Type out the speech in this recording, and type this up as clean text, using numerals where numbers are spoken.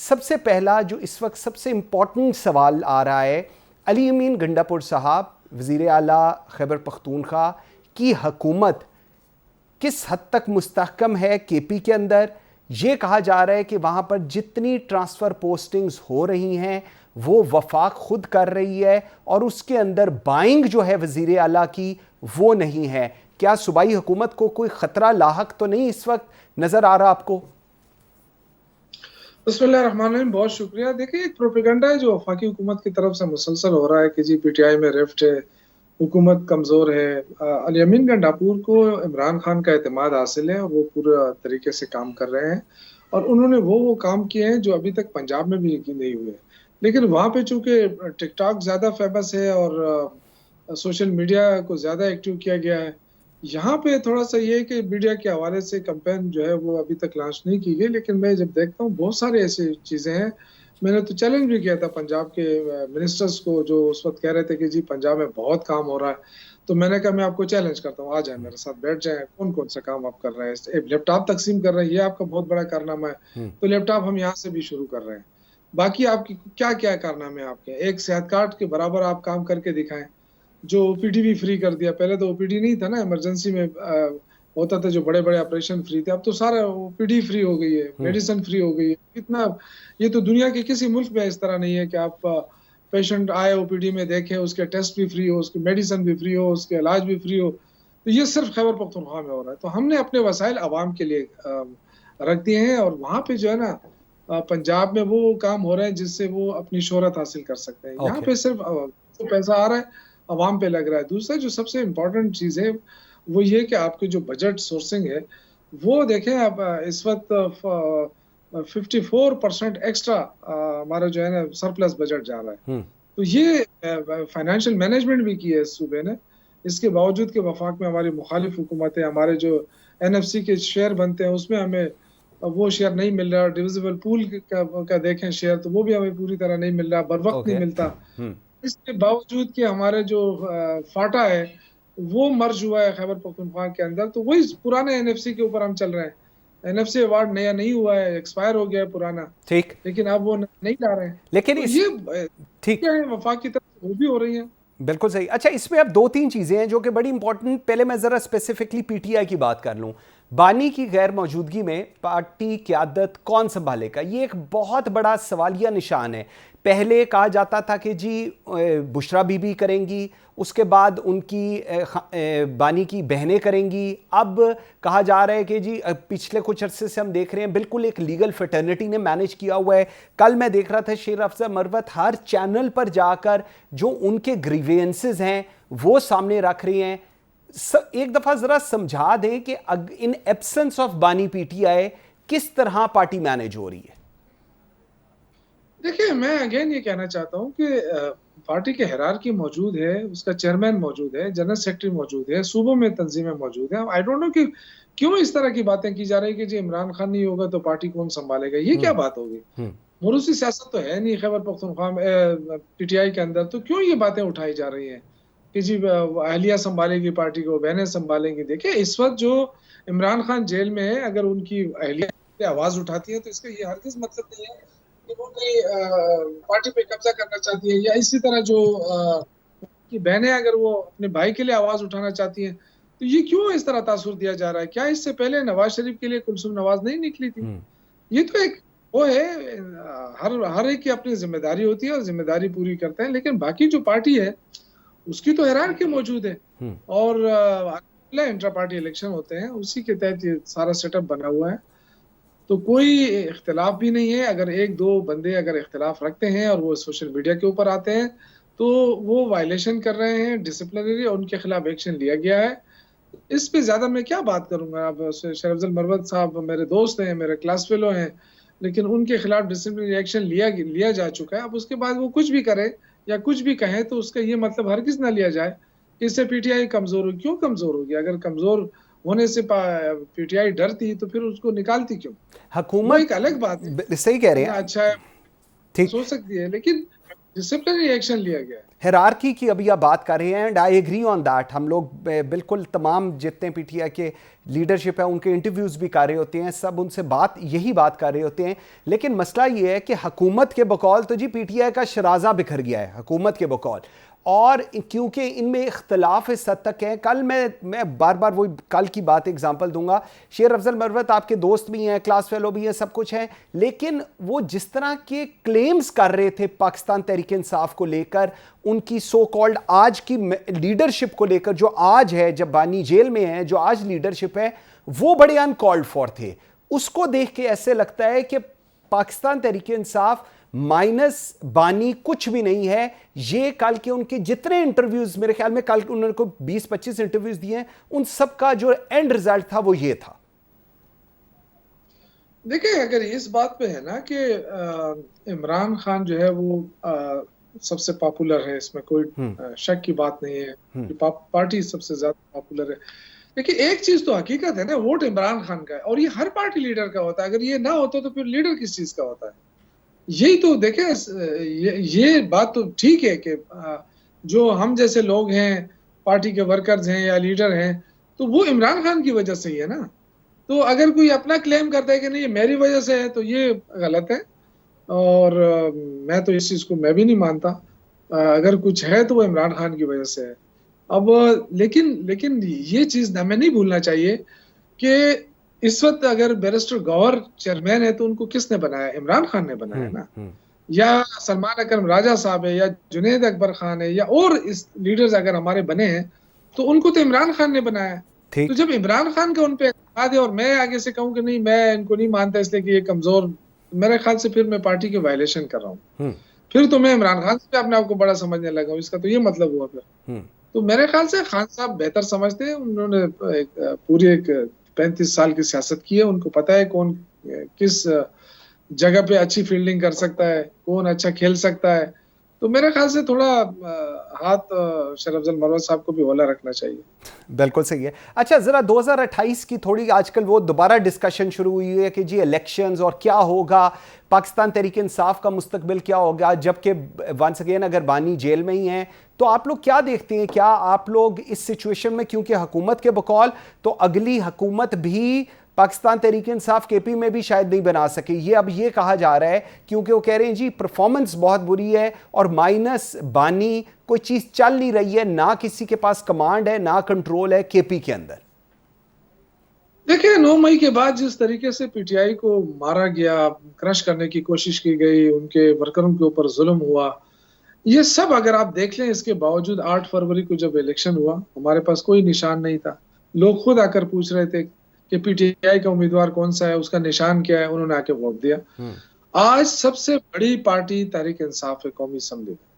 सबसे पहला जो इस वक्त सबसे इम्पॉर्टेंट सवाल आ रहा है, अली अमीन गंडापुर साहब वज़ीर आला खैबर पख्तूनख्वा की हुकूमत किस हद तक मुस्तहकम है केपी के अंदर। ये कहा जा रहा है कि वहाँ पर जितनी ट्रांसफ़र पोस्टिंग्स हो रही हैं वो वफाक खुद कर रही है और उसके अंदर बाइंग जो है वज़ीर आला की वो नहीं है। क्या सूबाई हुकूमत को कोई ख़तरा लाहक तो नहीं इस वक्त नज़र आ रहा आपको? बिस्मिल्लाहिर्रहमानिर्रहीम, बहुत शुक्रिया। देखिए, एक प्रोपेगेंडा है जो वफाकी हुकूमत की तरफ से मुसलसल हो रहा है कि जी पीटीआई में रिफ्ट है, हुकूमत कमज़ोर है। अली अमीन गंडापुर को इमरान खान का एतमाद हासिल है और वो पूरे तरीके से काम कर रहे हैं और उन्होंने वो काम किए हैं जो अभी तक पंजाब में भी नहीं हुए। लेकिन वहाँ पे चूंकि टिकटॉक ज़्यादा फेमस है और सोशल मीडिया को ज़्यादा एक्टिव किया गया है, यहाँ पे थोड़ा सा ये है कि मीडिया के हवाले से कैंपेन जो है वो अभी तक लॉन्च नहीं की गई। लेकिन मैं जब देखता हूँ बहुत सारे ऐसी चीज़ें हैं। मैंने तो चैलेंज भी किया था पंजाब के मिनिस्टर्स को जो उस वक्त कह रहे थे कि जी पंजाब में बहुत काम हो रहा है। तो मैंने कहा मैं आपको चैलेंज करता हूँ, आ जाए मेरे साथ, बैठ जाए, कौन कौन सा काम आप कर रहे हैं। एक लैपटॉप तकसीम कर रहे हैं, ये आपका बहुत बड़ा कारनामा है, तो लैपटॉप हम यहाँ से भी शुरू कर रहे हैं। बाकी आपकी क्या क्या कारनामे आपके, एक सेहत कार्ड के बराबर आप काम करके दिखाएं। जो ओपीडी भी फ्री कर दिया, पहले तो ओपीडी नहीं था ना, इमरजेंसी में होता था जो बड़े बड़े ऑपरेशन फ्री थे, अब तो सारा ओपीडी फ्री हो गई है, मेडिसिन फ्री हो गई है। कितना, ये तो दुनिया के किसी मुल्क में इस तरह नहीं है कि आप पेशेंट आए ओपीडी में देखे, उसके टेस्ट भी फ्री हो, उसकी मेडिसिन भी फ्री हो, उसके इलाज भी फ्री हो। तो ये सिर्फ खैबर पख्तूनख्वा में हो रहा है। तो हमने अपने वसाइल आवाम के लिए रख दिए हैं और वहां पे जो है ना पंजाब में वो काम हो रहे हैं जिससे वो अपनी शोहरत हासिल कर सकते हैं। यहाँ पे सिर्फ तो पैसा आ रहा है, अवाम पे लग रहा है। दूसरा जो सबसे इम्पोर्टेंट चीज़ है वो ये कि आपकी जो बजट सोर्सिंग है वो देखें आप, इस वक्त 54% एक्स्ट्रा हमारा जो है ना सरप्लस बजट जा रहा है। तो ये फाइनेंशियल मैनेजमेंट भी की है इस सूबे ने। इसके बावजूद कि वफाक में हमारी मुखालिफ हुकूमतें, हमारे जो एनएफसी के शेयर बनते हैं उसमें हमें वो शेयर नहीं मिल रहा। डिविजिबल पूल का देखें शेयर, तो वो भी हमें पूरी तरह नहीं मिल रहा, बर वक्त नहीं मिलता। इसके बावजूद कि हमारे जो फाटा है वो मर्ज हुआ है खैबर पख्तूनख्वा के अंदर, तो वही पुराने एनएफसी के ऊपर हम चल रहे हैं। एनएफसी अवार्ड नया नहीं हुआ है, एक्सपायर हो गया है पुराना, ठीक, लेकिन अब वो नहीं ला रहे हैं। लेकिन तो ये ठीक है, वफाक की तरफ वो भी हो रही है। बिल्कुल सही। अच्छा, इसमें अब दो तीन चीज़ें हैं जो कि बड़ी इंपॉर्टेंट। पहले मैं ज़रा स्पेसिफिकली पीटीआई की बात कर लूँ। बानी की गैर मौजूदगी में पार्टी क़यादत कौन संभालेगा, ये एक बहुत बड़ा सवालिया निशान है। पहले कहा जाता था कि जी बुशरा बीबी करेंगी, उसके बाद उनकी बानी की बहनें करेंगी। अब कहा जा रहा है कि जी पिछले कुछ अरसे से हम देख रहे हैं बिल्कुल एक लीगल फ्रेटर्निटी ने मैनेज किया हुआ है। कल मैं देख रहा था शेर अफजल मरवत हर चैनल पर जाकर जो उनके ग्रीवेंसेस हैं वो सामने रख रही हैं। एक दफ़ा ज़रा समझा दें कि इन एब्सेंस ऑफ बानी पीटीआई किस तरह पार्टी मैनेज हो रही है। देखिए, मैं अगेन ये कहना चाहता हूँ कि पार्टी के हिरार्की मौजूद है, उसका चेयरमैन मौजूद है, जनरल सेक्रेटरी मौजूद है, सूबों में तंजीमें मौजूद है। आई डोंट नो कि क्यों इस तरह की बातें की जा रही है कि जी इमरान खान नहीं होगा तो पार्टी कौन संभालेगा। ये क्या बात होगी? मुरूसी सियासत तो है नहीं खैबर पख्तूनख्वा में, पीटीआई के अंदर, तो क्यों ये बातें उठाई जा रही हैं कि जी अहलिया संभालेगी पार्टी को, बहनें संभालेंगी। देखिए, इस वक्त जो इमरान खान जेल में है, अगर उनकी अहलिया आवाज उठाती है तो इसका ये हरगिज मतलब नहीं है कि वो कोई पार्टी पे कब्जा करना चाहती है। या इसी तरह जो की बहनें अगर वो अपने भाई के लिए आवाज उठाना चाहती हैं, तो ये क्यों इस तरह तासुर दिया जा रहा है? क्या इससे पहले नवाज शरीफ के लिए कुलसुम नवाज नहीं निकली थी? ये तो एक वो है, हर एक की अपनी जिम्मेदारी होती है और जिम्मेदारी पूरी करते हैं। लेकिन बाकी जो पार्टी है उसकी तो हिरार्की मौजूद है और इंट्रा पार्टी इलेक्शन होते हैं, उसी के तहत ये सारा सेटअप बना हुआ है। तो कोई इख्तिलाफ भी नहीं है। अगर एक दो बंदे अगर इख्तिलाफ रखते हैं और वो सोशल मीडिया के ऊपर आते हैं तो वो वायलेशन कर रहे हैं डिसिप्लिनरी, और उनके खिलाफ एक्शन लिया गया है। इस पे ज्यादा मैं क्या बात करूंगा। अब शेर अफजल मरवत साहब मेरे दोस्त हैं, मेरे क्लास फेलो हैं, लेकिन उनके खिलाफ डिसिप्लिनरी एक्शन लिया जा चुका है। अब उसके बाद वो कुछ भी करे या कुछ भी कहे तो उसका ये मतलब हरगिज ना लिया जाए कि इससे पीटीआई कमजोर हो। क्यों कमजोर होगी? अगर कमजोर होने से पीटीआई डरती तो फिर उसको निकालती क्यों? हुकूमत एक अलग बात है, सही कह रहे हैं, अच्छा है, ठीक सोच सकती है, लेकिन डिसिप्लिनरी एक्शन लिया गया है। हायरार्की की अभी आप बात कर रहे हैं and I agree on that. हम लोग बिल्कुल तमाम जितने पीटीआई के लीडरशिप है उनके इंटरव्यूज़ भी कर रहे होते हैं, सब उनसे यही बात कर रहे होते हैं। लेकिन मसला ये है कि हुकूमत के बकौल तो जी पीटीआई का शराजा बिखर गया है हुकूमत के बकौल, और क्योंकि इनमें इख्तलाफ इस हद तक है। कल मैं बार बार वही कल की बात एग्जांपल दूंगा। शेर अफजल मरवत आपके दोस्त भी हैं, क्लास फेलो भी हैं, सब कुछ है, लेकिन वो जिस तरह के क्लेम्स कर रहे थे पाकिस्तान तहरीक इंसाफ को लेकर, उनकी सो कॉल्ड आज की लीडरशिप को लेकर, जो आज है जब बानी जेल में है, जो आज लीडरशिप है, वो बड़े अनकॉल्ड फॉर थे। उसको देख के ऐसे लगता है कि पाकिस्तान तहरीक इंसाफ माइनस बानी कुछ भी नहीं है। ये कल के उनके जितने इंटरव्यूज, मेरे ख्याल में कल उन्होंने को 20-25 इंटरव्यूज दिए हैं, उन सब का जो एंड रिजल्ट था वो ये था। देखिए, अगर इस बात पे है ना कि इमरान खान जो है वो सबसे पॉपुलर है, इसमें कोई शक की बात नहीं है कि पार्टी सबसे ज्यादा पॉपुलर है। देखिए, एक चीज तो हकीकत है ना, वोट इमरान खान का है और ये हर पार्टी लीडर का होता है। अगर ये ना होता तो फिर लीडर किस चीज का होता है? यही तो देखे, ये बात तो ठीक है कि जो हम जैसे लोग हैं, पार्टी के वर्कर्स हैं या लीडर हैं, तो वो इमरान खान की वजह से ही है ना। तो अगर कोई अपना क्लेम करता है कि नहीं मेरी वजह से है, तो ये गलत है। और मैं तो इस चीज को मैं भी नहीं मानता। अगर कुछ है तो वो इमरान खान की वजह से है। अब लेकिन लेकिन ये चीज हमें नहीं भूलना चाहिए कि इस वक्त अगर बैरिस्टर गौहर चेयरमैन है तो उनको किसने बनाया? इमरान खान ने बनाया ना। या सलमान अकरम राजा साहब है, या जुनैद अकबर खान है, या और इस लीडर्स अगर हमारे बने हैं तो उनको तो इमरान खान ने बनाया। तो जब इमरान खान का उन पे एतमाद है और मैं आगे से कहूं कि नहीं मैं इनको नहीं मानता इसलिए कि ये कमजोर, मेरे ख्याल से फिर मैं पार्टी की वायलेशन कर रहा हूँ। फिर तो मैं इमरान खान से अपने आप को बड़ा समझने लगा हूँ। इसका तो ये मतलब हुआ फिर। तो मेरे ख्याल से खान साहब बेहतर समझते हैं। उन्होंने पूरी 35 साल की सियासत की है, उनको पता है कौन किस जगह पे अच्छी फील्डिंग कर सकता है, कौन अच्छा खेल सकता है। तो मेरे ख्याल से थोड़ा हाथ शेर अफजल मरवत साहब को भी हौला रखना चाहिए। बिल्कुल सही है। अच्छा, जरा 2028 की थोड़ी आजकल वो दोबारा डिस्कशन शुरू हुई है कि जी इलेक्शंस और क्या होगा, पाकिस्तान तहरीक इंसाफ का मुस्तकबिल क्या होगा, जबकि वंस अगेन अगर बानी जेल में ही हैं, तो आप लोग क्या देखते हैं? क्या आप लोग इस सिचुएशन में, क्योंकि हुकूमत के बकौल तो अगली हुकूमत भी पाकिस्तान तहरीक इंसाफ केपी में भी शायद नहीं बना सके, ये अब ये कहा जा रहा है, क्योंकि वो कह रहे हैं जी परफॉर्मेंस बहुत बुरी है और माइनस बानी कोई चीज चल नहीं रही है, ना किसी के पास कमांड है ना कंट्रोल है केपी के अंदर। देखिए, 9 मई के बाद जिस तरीके से पीटीआई को मारा गया, क्रश करने की कोशिश की गई, उनके वर्करों के ऊपर जुल्म हुआ, ये सब अगर आप देख लें, इसके बावजूद 8 फरवरी को जब इलेक्शन हुआ, हमारे पास कोई निशान नहीं था। लोग खुद आकर पूछ रहे थे कि पीटीआई का उम्मीदवार कौन सा है, उसका निशान क्या है, उन्होंने आके वोट दिया। आज सबसे बड़ी पार्टी तहरीक इंसाफ है कौमी असेंबली में।